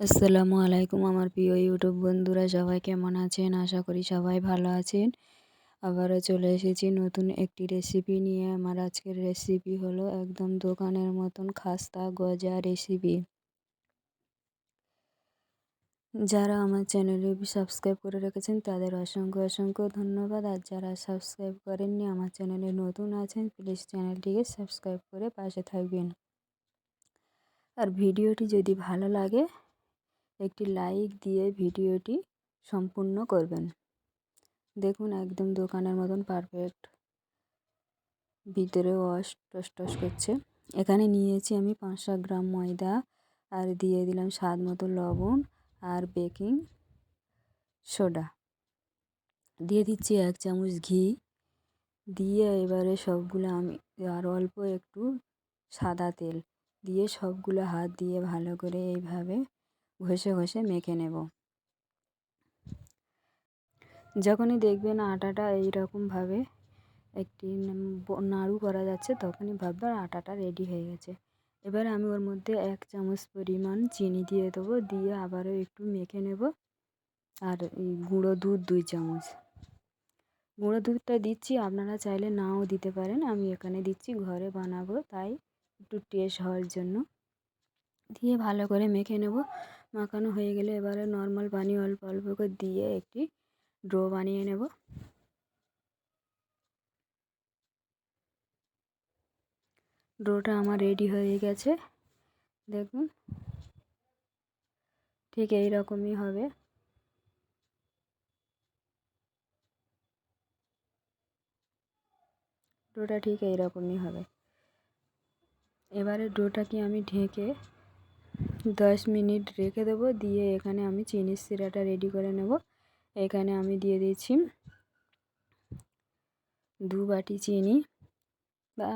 আসসালামু আলাইকুম আমার প্রিয় ইউটিউব বন্ধুরা, সবাই কেমন আছেন? আশা করি সবাই ভালো আছেন। আবারও চলে এসেছি নতুন একটি রেসিপি নিয়ে। আমার আজকের রেসিপি হলো একদম দোকানের মতন খাস্তা গজা রেসিপি। যারা আমার চ্যানেলে সাবস্ক্রাইব করে রেখেছেন তাদের অসংখ্য অসংখ্য ধন্যবাদ। আর যারা সাবস্ক্রাইব করেননি, আমার চ্যানেলে নতুন আছেন, প্লিজ চ্যানেলটিকে সাবস্ক্রাইব করে পাশে থাকবেন। আর ভিডিওটি যদি ভালো লাগে একটি লাইক দিয়ে ভিডিওটি সম্পূর্ণ করবেন। দেখুন একদম দোকানের মতন পারফেক্ট, ভিতরে টস করছে। এখানে নিয়েছি আমি 500 গ্রাম ময়দা, আর দিয়ে দিলাম স্বাদ মতো লবণ আর বেকিং সোডা। দিয়ে দিচ্ছি 1 চামচ ঘি। দিয়ে এবারে সবগুলো আমি আর অল্প একটু সাদা তেল দিয়ে সবগুলো হাত দিয়ে ভালো করে এইভাবে ঘষে ঘষে মেখে নেব। যখনই দেখবেন আটাটা এইরকমভাবে একটি নাড়ু করা যাচ্ছে, তখনই ভাববার আটাটা রেডি হয়ে গেছে। এবারে আমি ওর মধ্যে 1 চামচ পরিমাণ চিনি দিয়ে দেবো, দিয়ে আবারও একটু মেখে নেব। আর গুঁড়ো দুধ 2 চামচ। গুঁড়ো দুধটা দিচ্ছি, আপনারা চাইলে নাও দিতে পারেন, আমি এখানে দিচ্ছি, ঘরে বানাবো তাই একটু টেস্ট হওয়ার জন্য। দিয়ে ভালো করে মেখে নেব। মাখানো হয়ে গেলে এবারে নর্মাল পানি অল্প অল্প করে দিয়ে একটি ডো বানিয়ে নেব। ডোটা আমার রেডি হয়ে গেছে, দেখুন ঠিক এই রকমই হবে। ডোটা ঠিক এই রকমই হবে। এবারে ডোটাকে আমি ঢেকে 10 মিনিট রেখে দেবো। দিয়ে এখানে আমি চিনির সিরাটা রেডি করে নেব। এখানে আমি দিয়ে দিচ্ছি 2 বাটি চিনি, বা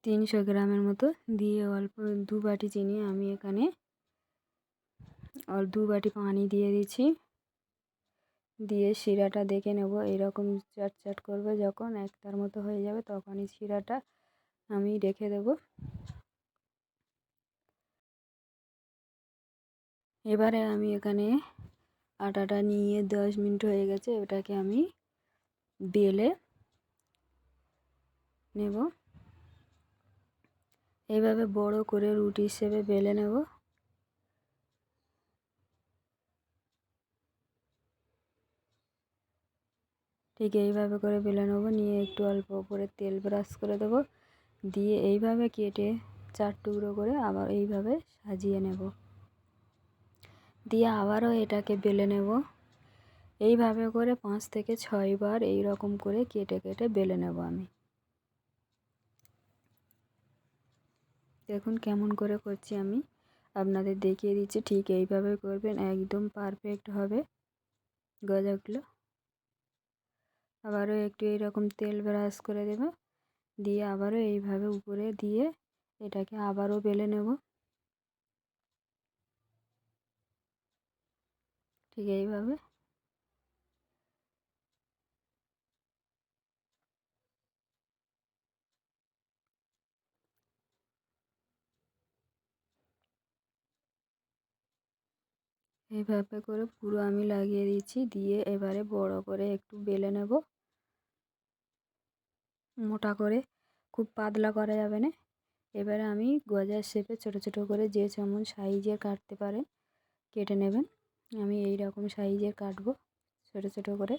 300 গ্রামের মতো। দিয়ে অল্প 2 বাটি চিনি আমি এখানে 2 বাটি পানি দিয়ে দিচ্ছি। দিয়ে শিরাটা দেখে নেব, এরকম চটচট করবে যখন একটার মতো হয়ে যাবে, তখনই শিরাটা আমি রেখে দেব। এবারে আমি এখানে আটাটা নিয়ে 10 মিনিট হয়ে গেছে, এটাকে আমি বেলে নেব। এইভাবে বড় করে রুটি হিসেবে বেলে নেব। ঠিক এইভাবে করে বেলে নেব। নিয়ে একটু অল্প করে তেল ব্রাশ করে দেব। দিয়ে এইভাবে কেটে 4 টুকরো করে আবার এইভাবে সাজিয়ে নেব। দিয়ে আবারও এটাকে বেলে নেব। এইভাবে করে 5 থেকে 6 বার এই রকম করে কেটে কেটে বেলে নেব আমি। দেখুন কেমন করে করছি আমি, আপনাদের দেখিয়ে দিচ্ছি। ঠিক এইভাবে করবেন, একদম পারফেক্ট হবে গজাগুলো। আবারও একটু এইরকম তেল ব্রাশ করে দেব। দিয়ে আবারও এইভাবে উপরে দিয়ে এটাকে আবারও বেলে নেব। ঠিক এইভাবে। এইভাবে করে পুরো আমি লাগিয়ে দিচ্ছি। দিয়ে এবারে বড় করে একটু বেলে নেব, মোটা করে, খুব পাতলা করা যাবে না। এবারে আমি গজার শেপে ছোট ছোট করে যে যেমন সাইজের কাটতে পারেন কেটে নেবেন। আমি এই রকম সাইজের কাটবো ছোট ছোট করে।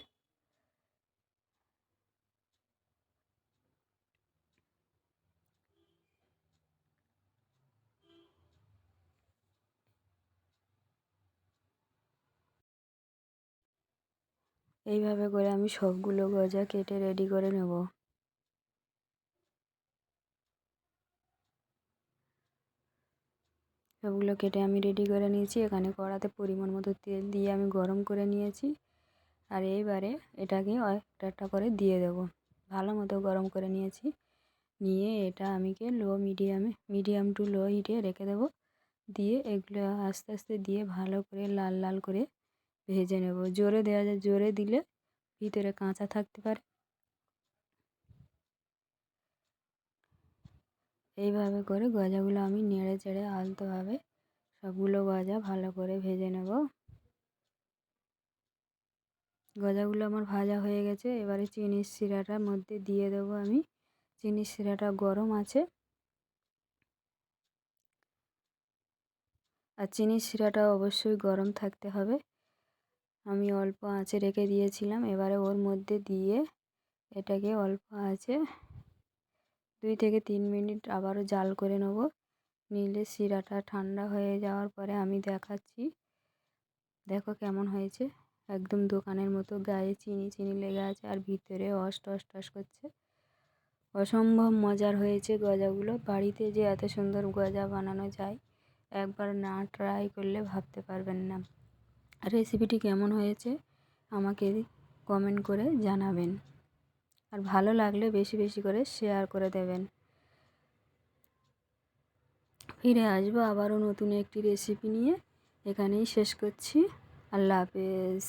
এইভাবে করে আমি সবগুলো গজা কেটে রেডি করে নেব। সবগুলো কেটে আমি রেডি করে নিয়েছি। এখানে কড়াতে পরিমাণ মতো তেল দিয়ে আমি গরম করে নিয়েছি। আর এইবারে এটাকে একটা একটা করে দিয়ে দেব। ভালো মতো গরম করে নিয়েছি। নিয়ে এটা আমিকে মিডিয়াম টু লো হিটে রেখে দেব। দিয়ে এগুলো আস্তে আস্তে দিয়ে ভালো করে লাল লাল করে ভেজে নেব। জোরে দেওয়া যায়, জোরে দিলে ভিতরে কাঁচা থাকতে পারে। এইভাবে করে গজাগুলো আমি নেড়ে চেড়ে আলতোভাবে সবগুলো গজা ভালো করে ভেজে নেব। গজাগুলো আমার ভাজা হয়ে গেছে। এবারে চিনির শিরাটার মধ্যে দিয়ে দেবো আমি। চিনির শিরাটা গরম আছে, আর চিনির শিরাটা অবশ্যই গরম থাকতে হবে। আমি অল্প আঁচে রেখে দিয়েছিলাম। এবারে ওর মধ্যে দিয়ে এটাকে অল্প আঁচে 2 থেকে 3 মিনিট আবারও জাল করে নেব। নিলে শিরাটা ঠান্ডা হয়ে যাওয়ার পরে আমি দেখাচ্ছি। দেখো কেমন হয়েছে, একদম দোকানের মতো গায়ে চিনি চিনি লেগে আছে আর ভিতরে টস করছে। অসম্ভব মজার হয়েছে গজাগুলো। বাড়িতে যে এত সুন্দর গজা বানানো যায়, একবার না ট্রাই করলে ভাবতে পারবেন না। রেসিপিটি কেমন হয়েছে আমাকে কমেন্ট করে জানাবেন, আর ভালো লাগলে বেশি বেশি করে শেয়ার করে দেবেন। ফিরে আসবো আবারও নতুন একটি রেসিপি নিয়ে। এখানেই শেষ করছি। আল্লাহ হাফেজ।